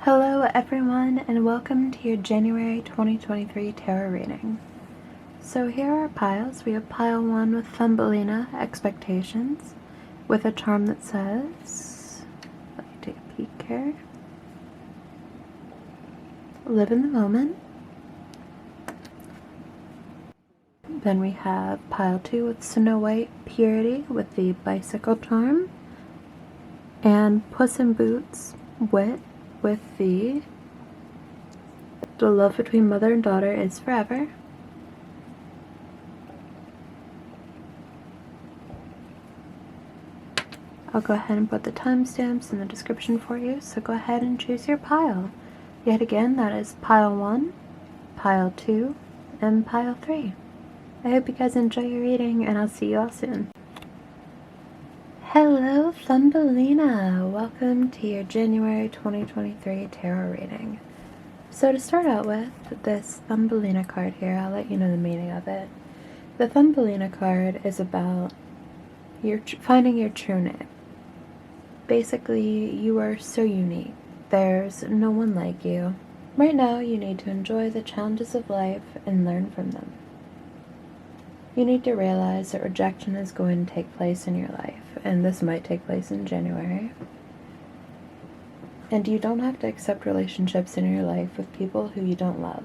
Hello everyone, and welcome to your January 2023 tarot reading. So here are our piles. We have pile 1 with Thumbelina, Expectations, with a charm that says, let me take a peek here, live in the moment. Then we have pile 2 with Snow White, Purity, with the bicycle charm, and Puss in Boots, Wit, with the love between mother and daughter is forever. I'll go ahead and put the timestamps in the description for you, so go ahead and choose your pile. Yet again, that is pile 1, pile 2, and pile 3. I hope you guys enjoy your reading, and I'll see you all soon. Hello Thumbelina! Welcome to your January 2023 tarot reading. So to start out with, this Thumbelina card here, I'll let you know the meaning of it. The Thumbelina card is about finding your true name. Basically, you are so unique. There's no one like you. Right now, you need to enjoy the challenges of life and learn from them. You need to realize that rejection is going to take place in your life, and this might take place in January. And you don't have to accept relationships in your life with people who you don't love.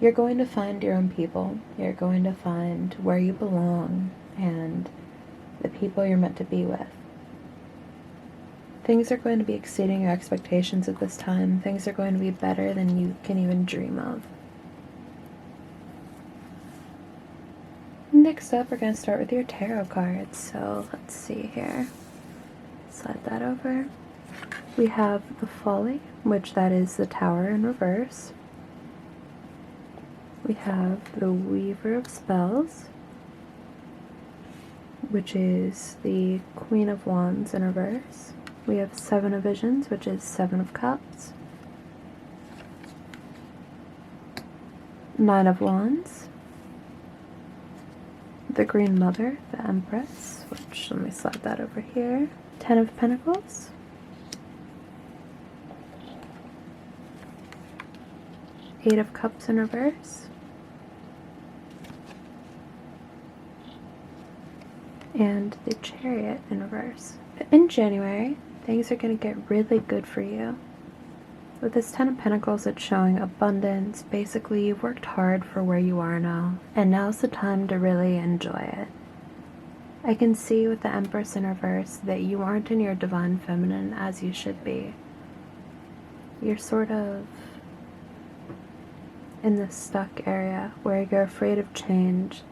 You're going to find your own people. You're going to find where you belong and the people you're meant to be with. Things are going to be exceeding your expectations at this time. Things are going to be better than you can even dream of. Next up, we're going to start with your tarot cards. So let's see here. Slide that over. We have the Folly, which that is the Tower in reverse. We have the Weaver of Spells, which is the Queen of Wands in reverse. We have Seven of Visions, which is Seven of Cups. Nine of Wands. The Green Mother, the Empress, which, let me slide that over here. Ten of Pentacles. Eight of Cups in reverse. And the Chariot in reverse. In January, things are going to get really good for you. With this Ten of Pentacles, it's showing abundance. Basically, you've worked hard for where you are now, and now's the time to really enjoy it. I can see with the Empress in reverse that you aren't in your divine feminine as you should be. You're sort of in this stuck area where you're afraid of change,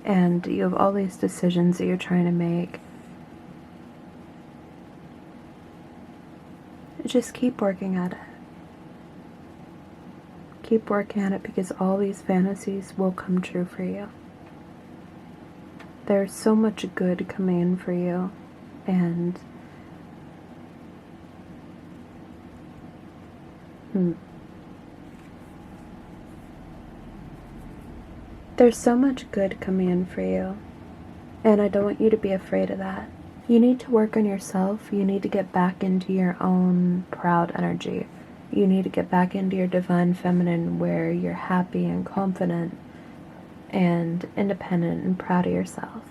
and you have all these decisions that you're trying to make. Just keep working at it. Keep working at it, because all these fantasies will come true for you. There's so much good coming in for you, and there's so much good coming in for you, and I don't want you to be afraid of that. You need to work on yourself. You need to get back into your own proud energy. You need to get back into your divine feminine, where you're happy and confident and independent and proud of yourself,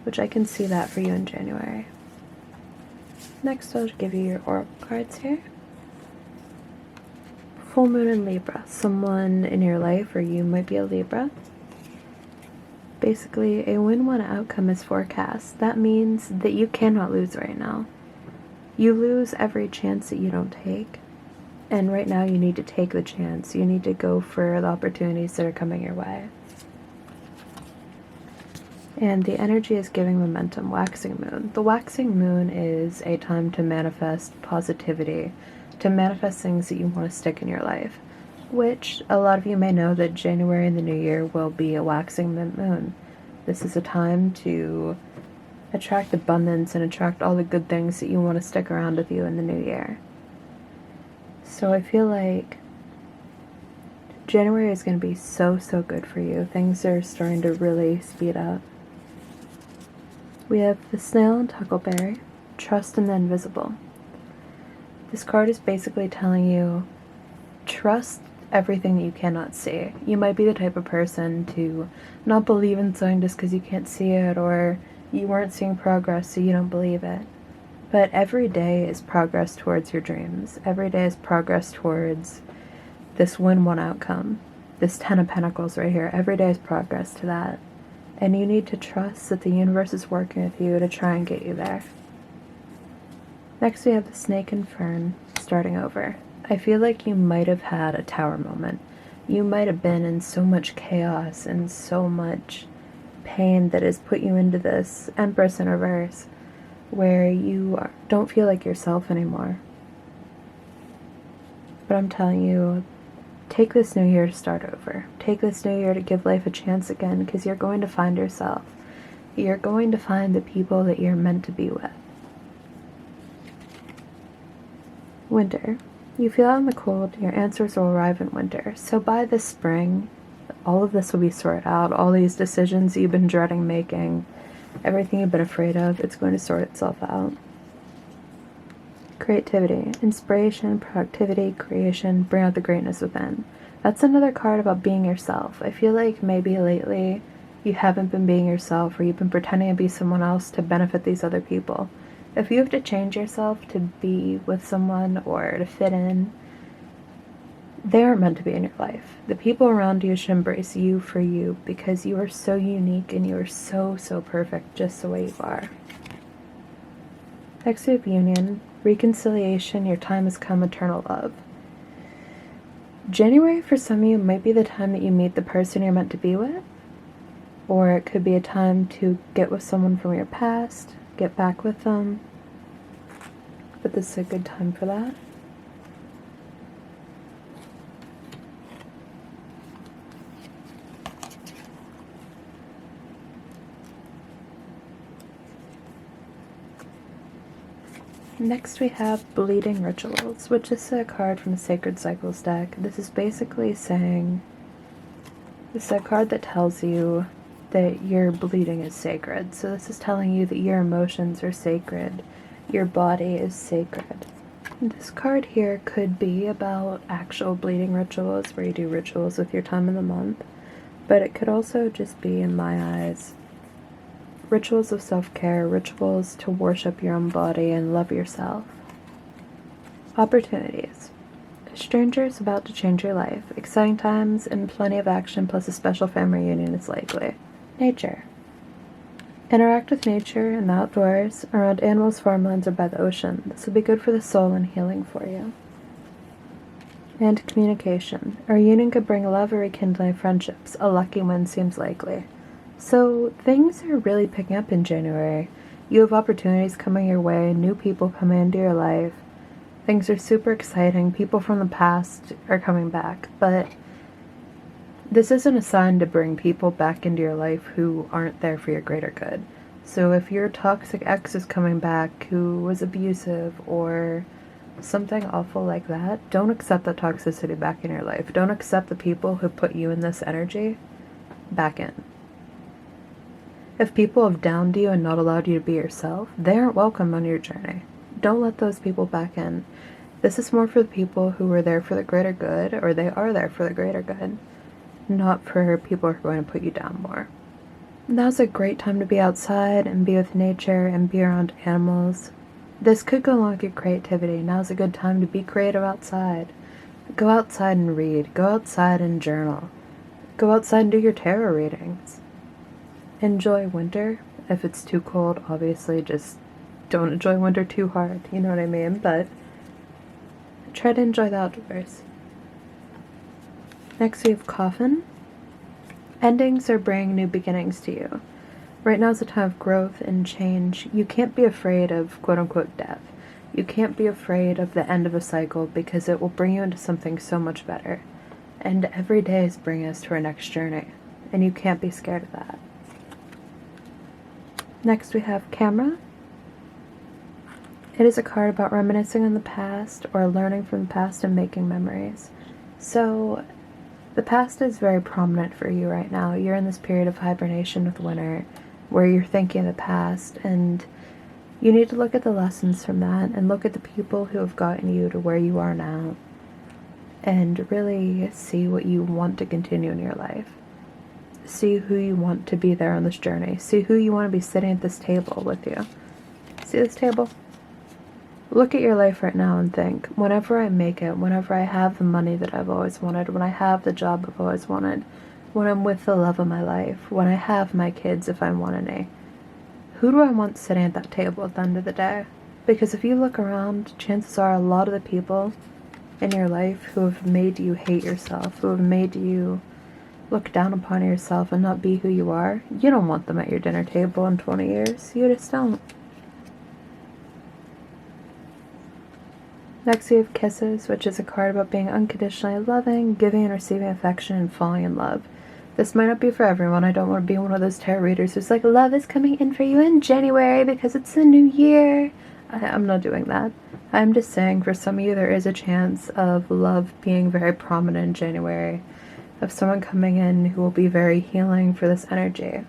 which I can see that for you in January. Next, I'll give you your oracle cards here. Full Moon in Libra. Someone in your life, or you might be a Libra. Basically, a win-win outcome is forecast. That means that you cannot lose right now. You lose every chance that you don't take. And right now you need to take the chance. You need to go for the opportunities that are coming your way. And the energy is giving momentum. Waxing moon. The waxing moon is a time to manifest positivity, to manifest things that you want to stick in your life. Which, a lot of you may know that January and the new year will be a waxing moon. This is a time to attract abundance and attract all the good things that you want to stick around with you in the new year. So I feel like January is going to be so good for you. Things are starting to really speed up. We have the Snail and Huckleberry, Trust in the Invisible. This card is basically telling you, trust everything that you cannot see. You might be the type of person to not believe in something just because you can't see it, or you weren't seeing progress so you don't believe it. But every day is progress towards your dreams. Every day is progress towards this win-one outcome. This 10 of Pentacles right here. Every day is progress to that. And you need to trust that the universe is working with you to try and get you there. Next we have the Snake and Fern, starting over. I feel like you might have had a tower moment. You might have been in so much chaos and so much pain that has put you into this Empress in reverse, where you don't feel like yourself anymore. But I'm telling you, take this new year to start over. Take this new year to give life a chance again, because you're going to find yourself. You're going to find the people that you're meant to be with. Winter. You feel out in the cold, your answers will arrive in winter. So by this spring, all of this will be sorted out. All these decisions you've been dreading making, everything you've been afraid of, it's going to sort itself out. Creativity, inspiration, productivity, creation, bring out the greatness within. That's another card about being yourself. I feel like maybe lately you haven't been being yourself, or you've been pretending to be someone else to benefit these other people. If you have to change yourself to be with someone or to fit in, they aren't meant to be in your life. The people around you should embrace you for you, because you are so unique and you are so, so perfect just the way you are. Next we have Union, reconciliation, your time has come, eternal love. January for some of you might be the time that you meet the person you're meant to be with, or it could be a time to get with someone from your past, get back with them, but this is a good time for that. Next we have Bleeding Rituals, which is a card from the Sacred Cycles deck. This is basically saying, this is a card that tells you that your bleeding is sacred. So this is telling you that your emotions are sacred, your body is sacred. And this card here could be about actual bleeding rituals, where you do rituals with your time of the month, but it could also just be, in my eyes, rituals of self-care, rituals to worship your own body and love yourself. Opportunities. A stranger is about to change your life. Exciting times and plenty of action, plus a special family reunion is likely. Nature. Interact with nature in the outdoors, around animals, farmlands, or by the ocean. This will be good for the soul and healing for you. And communication. A reunion could bring love or rekindling friendships. A lucky win seems likely. So things are really picking up in January. You have opportunities coming your way, new people coming into your life. Things are super exciting. People from the past are coming back, but this isn't a sign to bring people back into your life who aren't there for your greater good. So if your toxic ex is coming back who was abusive or something awful like that, don't accept that toxicity back in your life. Don't accept the people who put you in this energy back in. If people have downed you and not allowed you to be yourself, they aren't welcome on your journey. Don't let those people back in. This is more for the people who were there for the greater good, or they are there for the greater good, not for people who are going to put you down more. Now's a great time to be outside and be with nature and be around animals. This could go along with your creativity. Now's a good time to be creative outside. Go outside and read. Go outside and journal. Go outside and do your tarot readings. Enjoy winter. If it's too cold, obviously just don't enjoy winter too hard, you know what I mean? But try to enjoy the outdoors. Next we have Coffin. Endings are bringing new beginnings to you. Right now is a time of growth and change. You can't be afraid of quote-unquote death. You can't be afraid of the end of a cycle, because it will bring you into something so much better. And every day is bringing us to our next journey, and you can't be scared of that. Next we have Camera. It is a card about reminiscing on the past, or learning from the past and making memories. So the past is very prominent for you right now. You're in this period of hibernation with winter. where you're thinking of the past, and you need to look at the lessons from that and look at the people who have gotten you to where you are now and really see what you want to continue in your life. See who you want to be there on this journey. See who you want to be sitting at this table with you. See this table? Look at your life right now and think, whenever I make it, whenever I have the money that I've always wanted, when I have the job I've always wanted, when I'm with the love of my life, when I have my kids if I want any, who do I want sitting at that table at the end of the day? Because if you look around, chances are a lot of the people in your life who have made you hate yourself, who have made you look down upon yourself and not be who you are, you don't want them at your dinner table in 20 years. You just don't. Next we have Kisses, which is a card about being unconditionally loving, giving and receiving affection, and falling in love. This might not be for everyone. I don't want to be one of those tarot readers who's like, love is coming in for you in January because it's a new year. I'm not doing that. I'm just saying for some of you there is a chance of love being very prominent in January, of someone coming in who will be very healing for this energy.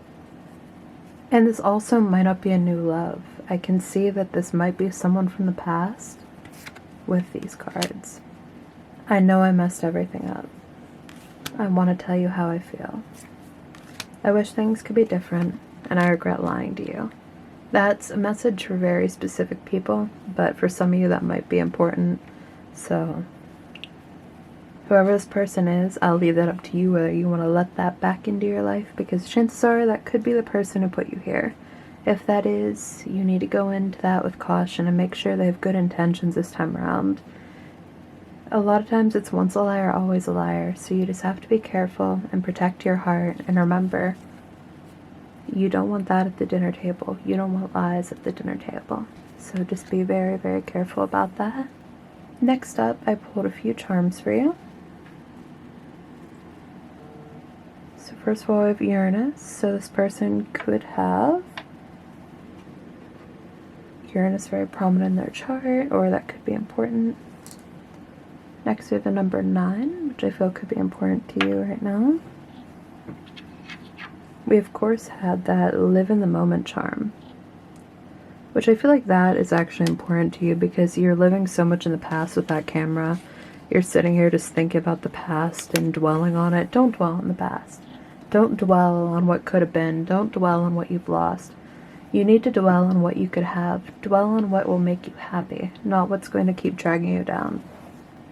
And this also might not be a new love. I can see that this might be someone from the past with these cards. I know I messed everything up. I want to tell you how I feel. I wish things could be different, and I regret lying to you. That's a message for very specific people, but for some of you that might be important. So, whoever this person is, I'll leave that up to you whether you want to let that back into your life, because chances are that could be the person who put you here. If that is, you need to go into that with caution and make sure they have good intentions this time around. A lot of times it's once a liar, always a liar, so you just have to be careful and protect your heart, and remember, you don't want that at the dinner table. You don't want lies at the dinner table. So just be very, very careful about that. Next up, I pulled a few charms for you. So first of all, we have Uranus. So this person could have Uranus very prominent in their chart, or that could be important. Next we have the number 9, which I feel could be important to you right now. We of course had that live in the moment charm, which I feel like that is actually important to you because you're living so much in the past with that camera. You're sitting here just thinking about the past and dwelling on it. Don't dwell on the past. Don't dwell on what could have been. Don't dwell on what you've lost. You need to dwell on what you could have. Dwell on what will make you happy, not what's going to keep dragging you down.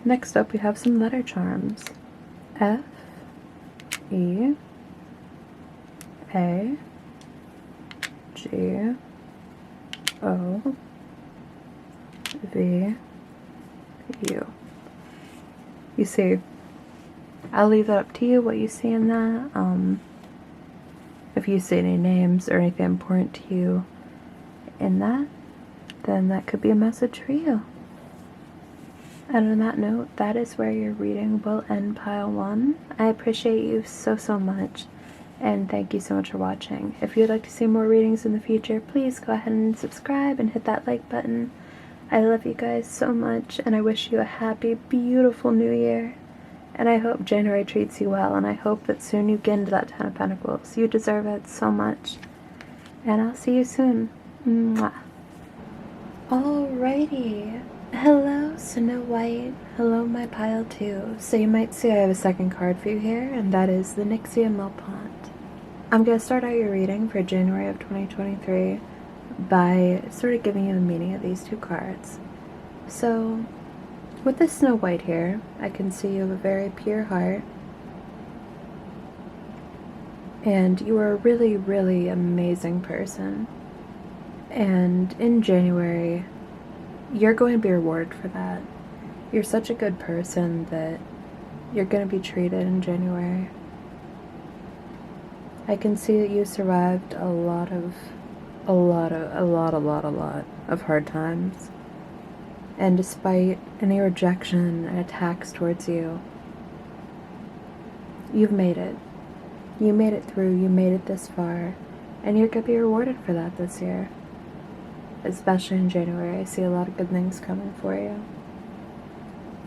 Next up, we have some letter charms. F, E, A, G, O, V, U. You see, I'll leave that up to you, what you see in that. If you see any names or anything important to you in that, then that could be a message for you. And on that note, that is where your reading will end, pile 1. I appreciate you so, so much, and thank you so much for watching. If you'd like to see more readings in the future, please go ahead and subscribe and hit that like button. I love you guys so much, and I wish you a happy, beautiful new year. And I hope January treats you well, and I hope that soon you get into that 10 of Pentacles. You deserve it so much. And I'll see you soon. Mwah. Alrighty. Hello, Snow White. Hello, my pile 2. So you might see I have a second card for you here, and that is the Nixie and Milpont. I'm going to start out your reading for January of 2023 by sort of giving you the meaning of these two cards. So, with the Snow White here, I can see you have a very pure heart, and you are a really, really amazing person. And in January, you're going to be rewarded for that. You're such a good person that you're going to be treated in January. I can see that you survived a lot of hard times. And despite any rejection and attacks towards you, you've made it. You made it through, you made it this far, and you're going to be rewarded for that this year. Especially in January, I see a lot of good things coming for you.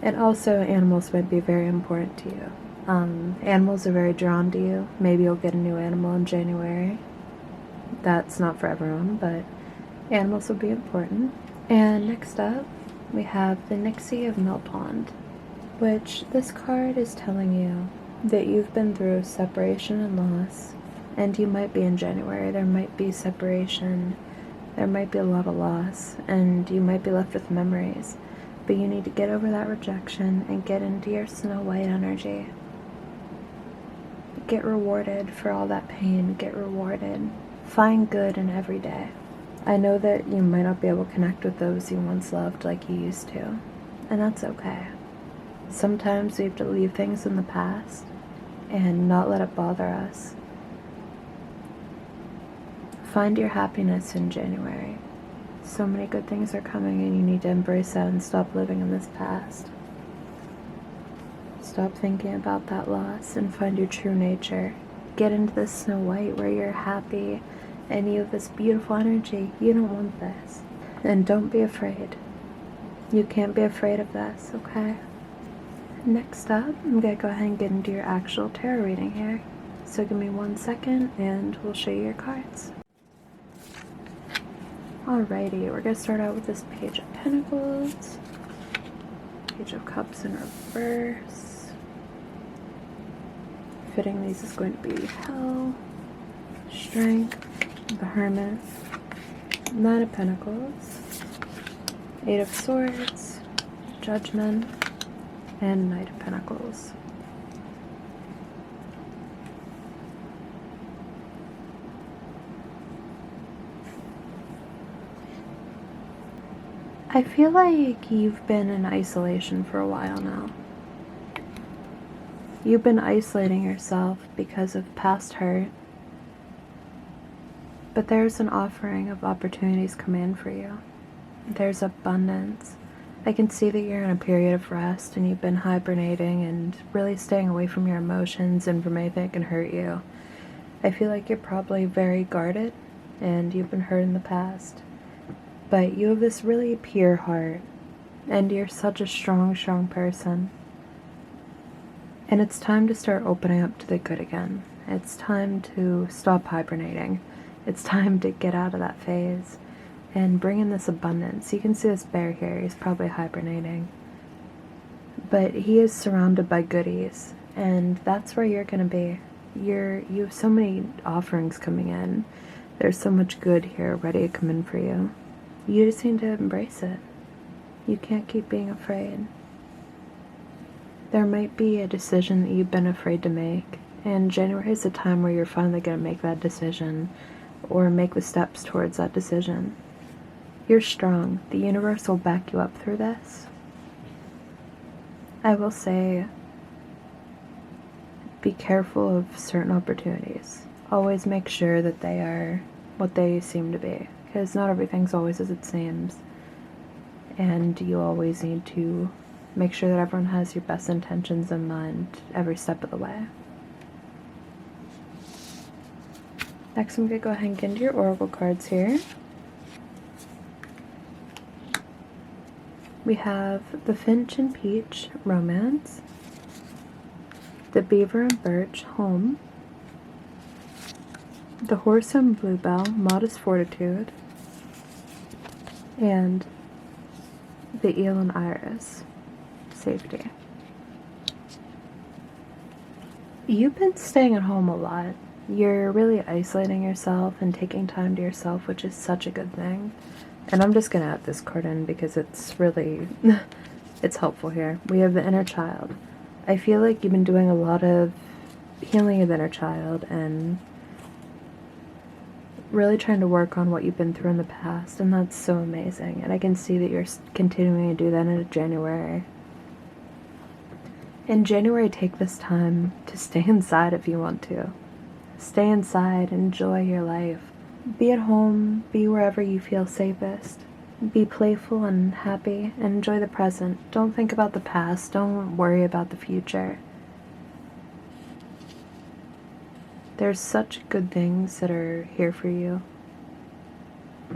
And also, animals might be very important to you. Animals are very drawn to you. Maybe you'll get a new animal in January. That's not for everyone, but animals will be important. And next up, we have the Nixie of Mill Pond, which this card is telling you that you've been through separation and loss, and you might be in January. There might be separation, there might be a lot of loss, and you might be left with memories, but you need to get over that rejection and get into your Snow White energy. Get rewarded for all that pain, get rewarded. Find good in every day. I know that you might not be able to connect with those you once loved like you used to, and that's okay. Sometimes we have to leave things in the past and not let it bother us. Find your happiness in January. So many good things are coming and you need to embrace that and stop living in this past. Stop thinking about that loss and find your true nature. Get into this Snow White where you're happy and you have this beautiful energy. You don't want this. And don't be afraid. You can't be afraid of this, okay? Next up, I'm going to go ahead and get into your actual tarot reading here. So give me 1 second and we'll show you your cards. Alrighty, we're going to start out with this Page of Pentacles, Page of Cups in reverse. Fitting these is going to be Hell, Strength, the Hermit, Nine of Pentacles, Eight of Swords, Judgment, and Knight of Pentacles. I feel like you've been in isolation for a while now. You've been isolating yourself because of past hurt, but there's an offering of opportunities coming in for you. There's abundance. I can see that you're in a period of rest and you've been hibernating and really staying away from your emotions and from anything that can hurt you. I feel like you're probably very guarded and you've been hurt in the past. But you have this really pure heart, and you're such a strong, strong person. And it's time to start opening up to the good again. It's time to stop hibernating. It's time to get out of that phase and bring in this abundance. You can see this bear here, he's probably hibernating. But he is surrounded by goodies, and that's where you're going to be. You have so many offerings coming in. There's so much good here ready to come in for you. You just need to embrace it. You can't keep being afraid. There might be a decision that you've been afraid to make, and January is the time where you're finally going to make that decision or make the steps towards that decision. You're strong. The universe will back you up through this. I will say, be careful of certain opportunities. Always make sure that they are what they seem to be. Because not everything's always as it seems, and you always need to make sure that everyone has your best intentions in mind every step of the way. Next I'm going to go ahead and get into your oracle cards here. We have the Finch and Peach, Romance, the Beaver and Birch, Home, the Horse and Bluebell, Modest Fortitude, and the Eel and Iris, Safety. You've been staying at home a lot. You're really isolating yourself and taking time to yourself, which is such a good thing. And I'm just going to add this card in because it's really, it's helpful here. We have the Inner Child. I feel like you've been doing a lot of healing of the inner child and really trying to work on what you've been through in the past, and that's so amazing. And I can see that you're continuing to do that in January. In January, take this time to stay inside if you want to. Stay inside, enjoy your life. Be at home, be wherever you feel safest. Be playful and happy, and enjoy the present. Don't think about the past, don't worry about the future. There's such good things that are here for you,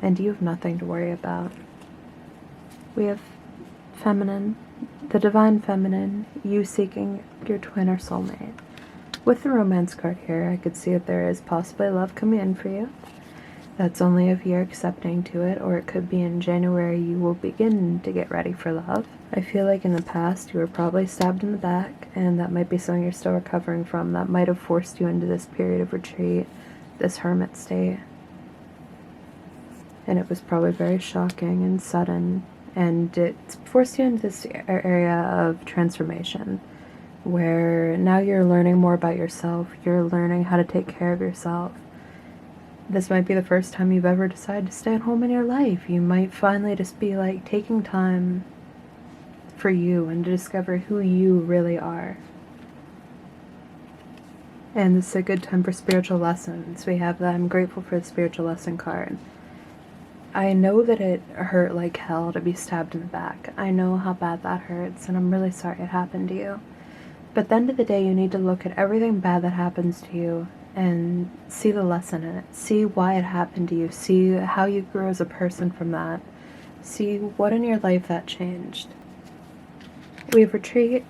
and you have nothing to worry about. We have feminine, the divine feminine, you seeking your twin or soulmate. With the romance card here, I could see that there is possibly love coming in for you. That's only if you're accepting to it, or it could be in January you will begin to get ready for love. I feel like in the past you were probably stabbed in the back, and that might be something you're still recovering from. That might have forced you into this period of retreat, this hermit state. And it was probably very shocking and sudden, and it forced you into this area of transformation, where now you're learning more about yourself, you're learning how to take care of yourself. This might be the first time you've ever decided to stay at home in your life. You might finally just be like taking time for you and to discover who you really are. And this is a good time for spiritual lessons. We have that I'm grateful for the spiritual lesson card. I know that it hurt like hell to be stabbed in the back. I know how bad that hurts, and I'm really sorry it happened to you. But at the end of the day, you need to look at everything bad that happens to you and see the lesson in it. See why it happened to you. See how you grew as a person from that. See what in your life that changed. We have retreat.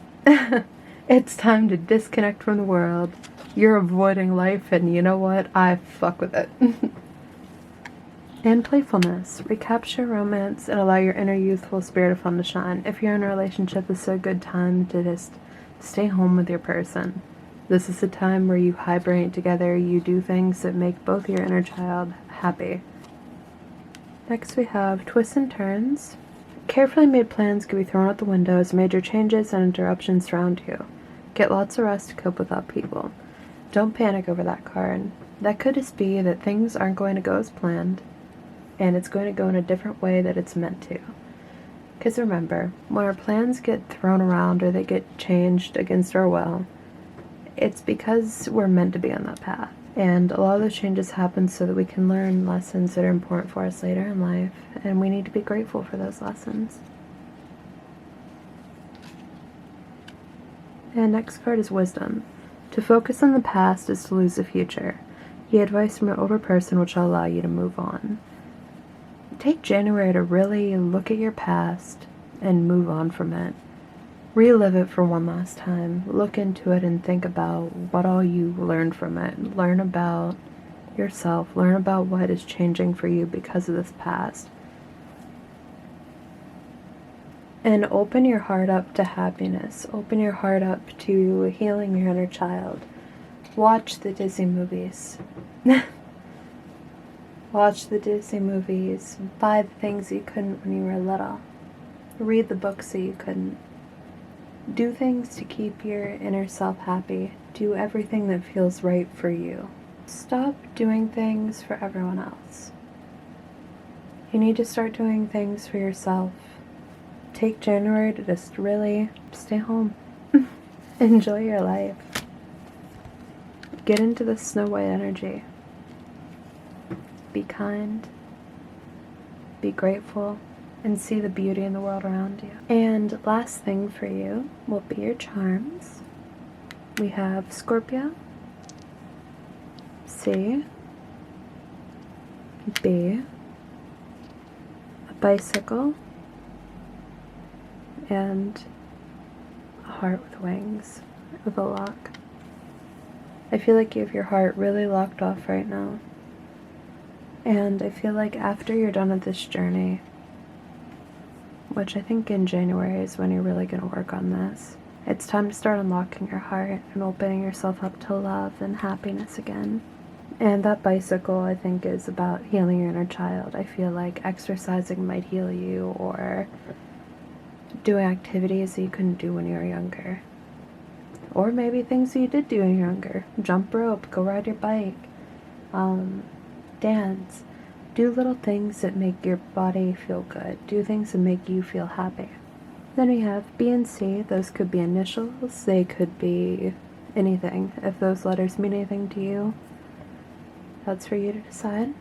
It's time to disconnect from the world. You're avoiding life, and you know what? I fuck with it. And playfulness. Recapture romance and allow your inner youthful spirit of fun to shine. If you're in a relationship, it's a good time to just stay home with your person. This is a time where you hibernate together, you do things that make both your inner child happy. Next we have twists and turns. Carefully made plans can be thrown out the window as major changes and interruptions surround you. Get lots of rest to cope with upheaval. Don't panic over that card. That could just be that things aren't going to go as planned, and it's going to go in a different way that it's meant to. Because remember, when our plans get thrown around or they get changed against our will, it's because we're meant to be on that path. And a lot of those changes happen so that we can learn lessons that are important for us later in life, and we need to be grateful for those lessons. And next card is wisdom. To focus on the past is to lose the future. Get advice from an older person which will allow you to move on. Take January to really look at your past and move on from it. Relive it for one last time. Look into it and think about what all you learned from it. Learn about yourself. Learn about what is changing for you because of this past. And open your heart up to happiness. Open your heart up to healing your inner child. Watch the Disney movies. Watch the Disney movies. Buy the things that you couldn't when you were little. Read the books that you couldn't. Do things to keep your inner self happy. Do everything that feels right for you. Stop doing things for everyone else. You need to start doing things for yourself. Take January to just really stay home. Enjoy your life. Get into the Snow White energy. Be kind. Be grateful. And see the beauty in the world around you. And last thing for you will be your charms. We have Scorpio, C, B, a bicycle, and a heart with wings with a lock. I feel like you have your heart really locked off right now. And I feel like after you're done with this journey, which I think in January is when you're really going to work on this, it's time to start unlocking your heart and opening yourself up to love and happiness again. And that bicycle, I think, is about healing your inner child. I feel like exercising might heal you, or doing activities that you couldn't do when you were younger. Or maybe things that you did do when you were younger. Jump rope, go ride your bike, dance. Do little things that make your body feel good. Do things that make you feel happy. Then we have B and C. Those could be initials. They could be anything. If those letters mean anything to you, that's for you to decide.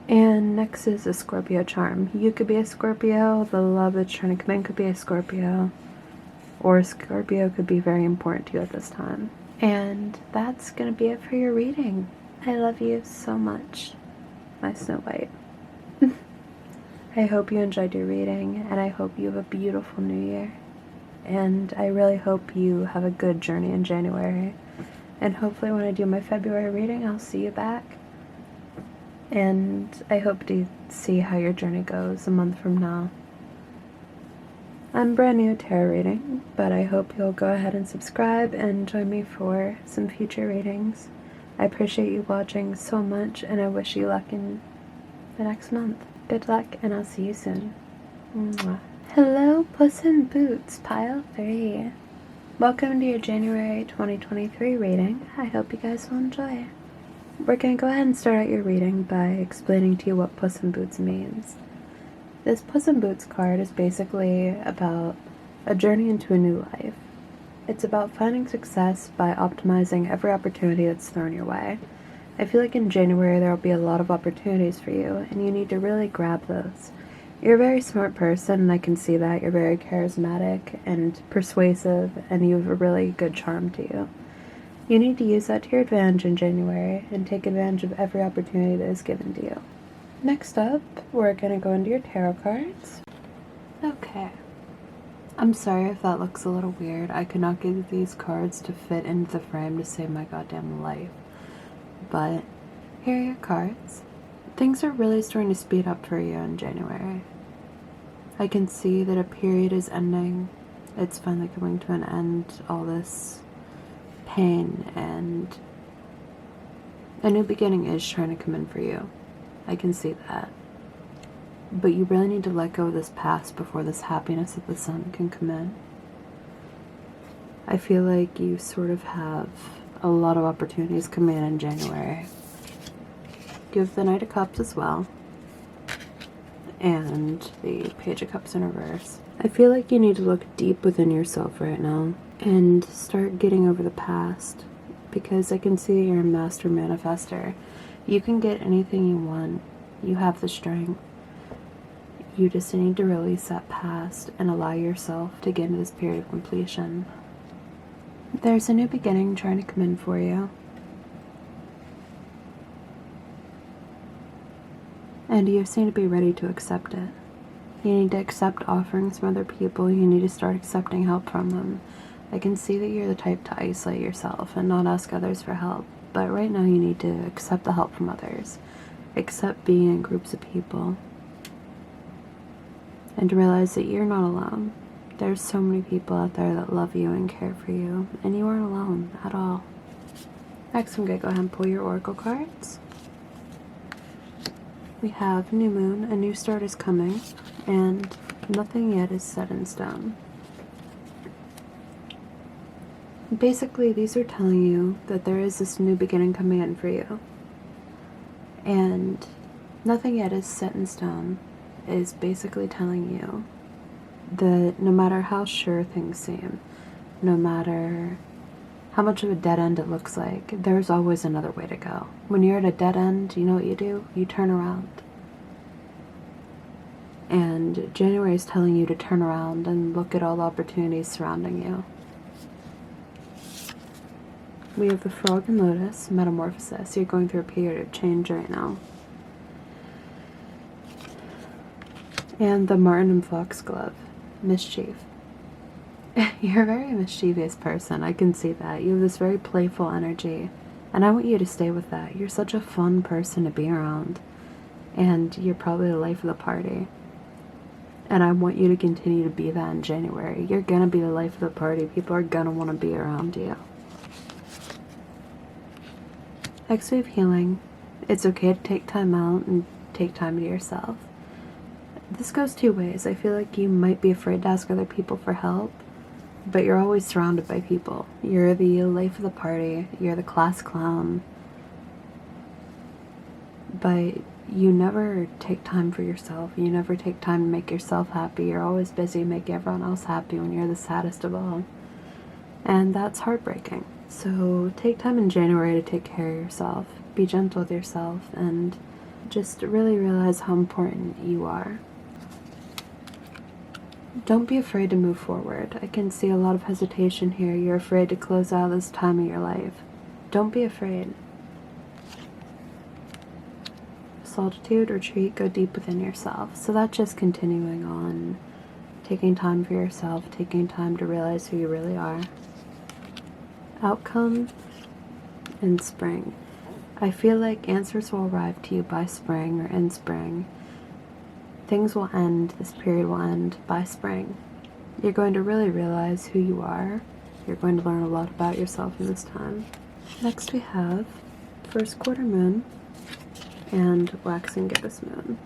And next is a Scorpio charm. You could be a Scorpio. The love that's trying to come in could be a Scorpio. Or a Scorpio could be very important to you at this time. And that's going to be it for your reading. I love you so much, my Snow White. I hope you enjoyed your reading, and I hope you have a beautiful new year. And I really hope you have a good journey in January. And hopefully when I do my February reading, I'll see you back. and I hope to see how your journey goes a month from now. I'm brand new at tarot reading, but I hope you'll go ahead and subscribe and join me for some future readings. I appreciate you watching so much, and I wish you luck in the next month. Good luck, and I'll see you soon. Mwah. Hello, Puss in Boots, Pile 3. Welcome to your January 2023 reading. I hope you guys will enjoy. We're going to go ahead and start out your reading by explaining to you what Puss in Boots means. This Puss in Boots card is basically about a journey into a new life. It's about finding success by optimizing every opportunity that's thrown your way. I feel like in January there will be a lot of opportunities for you, and you need to really grab those. You're a very smart person, and I can see that. You're very charismatic and persuasive, and you have a really good charm to you. You need to use that to your advantage in January and take advantage of every opportunity that is given to you. Next up, we're going to go into your tarot cards. Okay. I'm sorry if that looks a little weird. I could not get these cards to fit into the frame to save my goddamn life. But here are your cards. Things are really starting to speed up for you in January. I can see that a period is ending. It's finally coming to an end. All this pain and a new beginning is trying to come in for you. I can see that. But you really need to let go of this past before this happiness of the sun can come in. I feel like you sort of have a lot of opportunities coming in January. You have the Knight of Cups as well. And the Page of Cups in reverse. I feel like you need to look deep within yourself right now and start getting over the past. Because I can see you're a master manifester. You can get anything you want. You have the strength. You just need to release that past and allow yourself to get into this period of completion. There's a new beginning trying to come in for you. And you seem to be ready to accept it. You need to accept offerings from other people. You need to start accepting help from them. I can see that you're the type to isolate yourself and not ask others for help. But right now you need to accept the help from others. Accept being in groups of people. And to realize that you're not alone. There's so many people out there that love you and care for you. And you aren't alone at all. Next I'm going to go ahead and pull your oracle cards. We have New Moon, a new start is coming. And nothing yet is set in stone. Basically, these are telling you that there is this new beginning coming in for you. And nothing yet is set in stone is basically telling you that no matter how sure things seem, no matter how much of a dead end it looks like, there's always another way to go. When you're at a dead end, you know what you do? You turn around. And January is telling you to turn around and look at all the opportunities surrounding you. We have the Frog and Lotus, Metamorphosis. You're going through a period of change right now. And the Martin and Foxglove, Mischief. You're a very mischievous person. I can see that. You have this very playful energy. And I want you to stay with that. You're such a fun person to be around. And you're probably the life of the party. And I want you to continue to be that in January. You're going to be the life of the party. People are going to want to be around you. Next we have healing. It's okay to take time out and take time to yourself. This goes two ways. I feel like you might be afraid to ask other people for help, but you're always surrounded by people. You're the life of the party. You're the class clown. But you never take time for yourself. You never take time to make yourself happy. You're always busy making everyone else happy when you're the saddest of all. And that's heartbreaking. So take time in January to take care of yourself. Be gentle with yourself and just really realize how important you are. Don't be afraid to move forward. I can see a lot of hesitation here. You're afraid to close out this time of your life. Don't be afraid. Solitude, retreat, go deep within yourself. So that's just continuing on. Taking time for yourself, taking time to realize who you really are. Outcome in spring. I feel like answers will arrive to you by spring or in spring. Things will end, this period will end by spring. You're going to really realize who you are. You're going to learn a lot about yourself in this time. Next we have first quarter moon and waxing gibbous moon.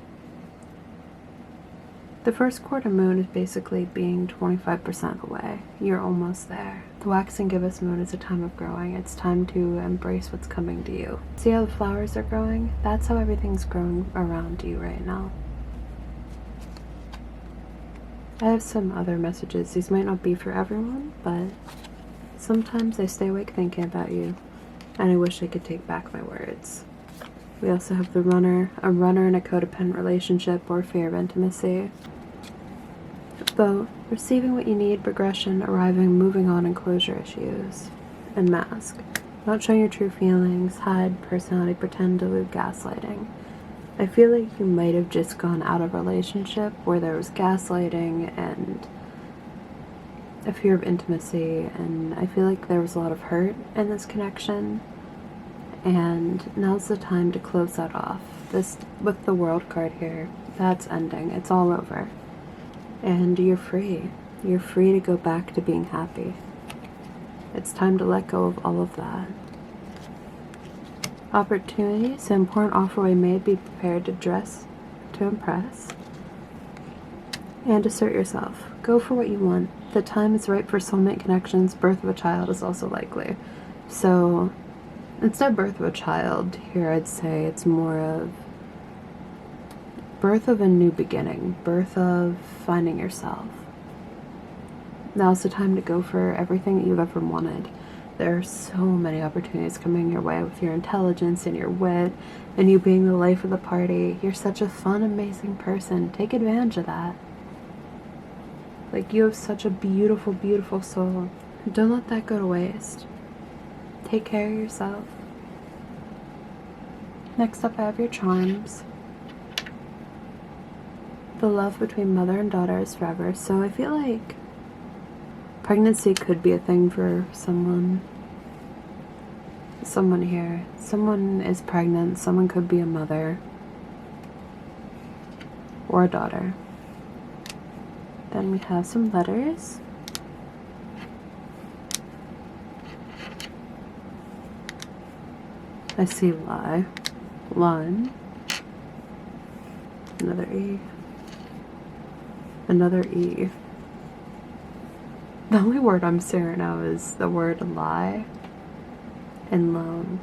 The first quarter moon is basically being 25% away. You're almost there. The waxing gibbous moon is a time of growing. It's time to embrace what's coming to you. See how the flowers are growing? That's how everything's growing around you right now. I have some other messages. These might not be for everyone, but sometimes I stay awake thinking about you, and I wish I could take back my words. We also have the runner, a runner in a codependent relationship or fear of intimacy. Boat, receiving what you need, progression, arriving, moving on, and closure issues. And mask, not showing your true feelings, hide, personality, pretend, delude, gaslighting. I feel like you might have just gone out of a relationship where there was gaslighting and a fear of intimacy, and I feel like there was a lot of hurt in this connection. And now's the time to close that off. This, with the World card here, that's ending. It's all over. And you're free. You're free to go back to being happy. It's time to let go of all of that. Opportunities, an important offer we made, be prepared to dress to impress. And assert yourself. Go for what you want. The time is right for soulmate connections. Birth of a child is also likely. So instead of birth of a child, here I'd say it's more of birth of a new beginning, birth of finding yourself. Now's the time to go for everything that you've ever wanted. There are so many opportunities coming your way with your intelligence and your wit and you being the life of the party. You're such a fun, amazing person. Take advantage of that. Like, you have such a beautiful, beautiful soul. Don't let that go to waste. Take care of yourself. Next up, I have your charms. The love between mother and daughter is forever. So I feel like pregnancy could be a thing for someone. Someone here. Someone is pregnant. Someone could be a mother. Or a daughter. Then we have some letters. I see lie. Line. Another E. Another E. The only word I'm seeing right now is the word lie and lone.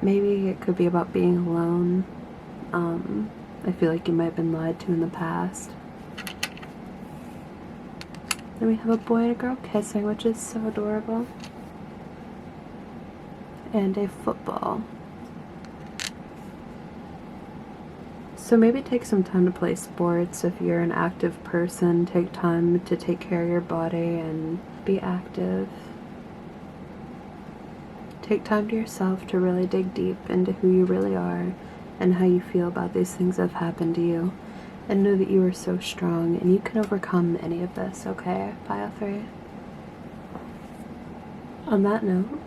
Maybe it could be about being alone. I feel like you might have been lied to in the past. Then we have a boy and a girl kissing, which is so adorable. And a football. So maybe take some time to play sports. If you're an active person, take time to take care of your body and be active. Take time to yourself to really dig deep into who you really are and how you feel about these things that have happened to you. And know that you are so strong and you can overcome any of this, okay, Pile 3? On that note,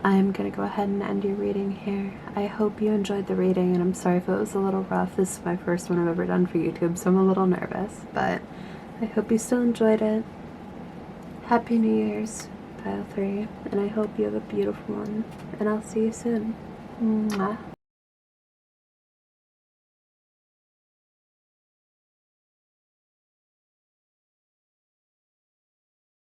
I'm going to go ahead and end your reading here. I hope you enjoyed the reading, and I'm sorry if it was a little rough. This is my first one I've ever done for YouTube, so I'm a little nervous, but I hope you still enjoyed it. Happy New Year's, Pile 3, and I hope you have a beautiful one, and I'll see you soon. Mwah.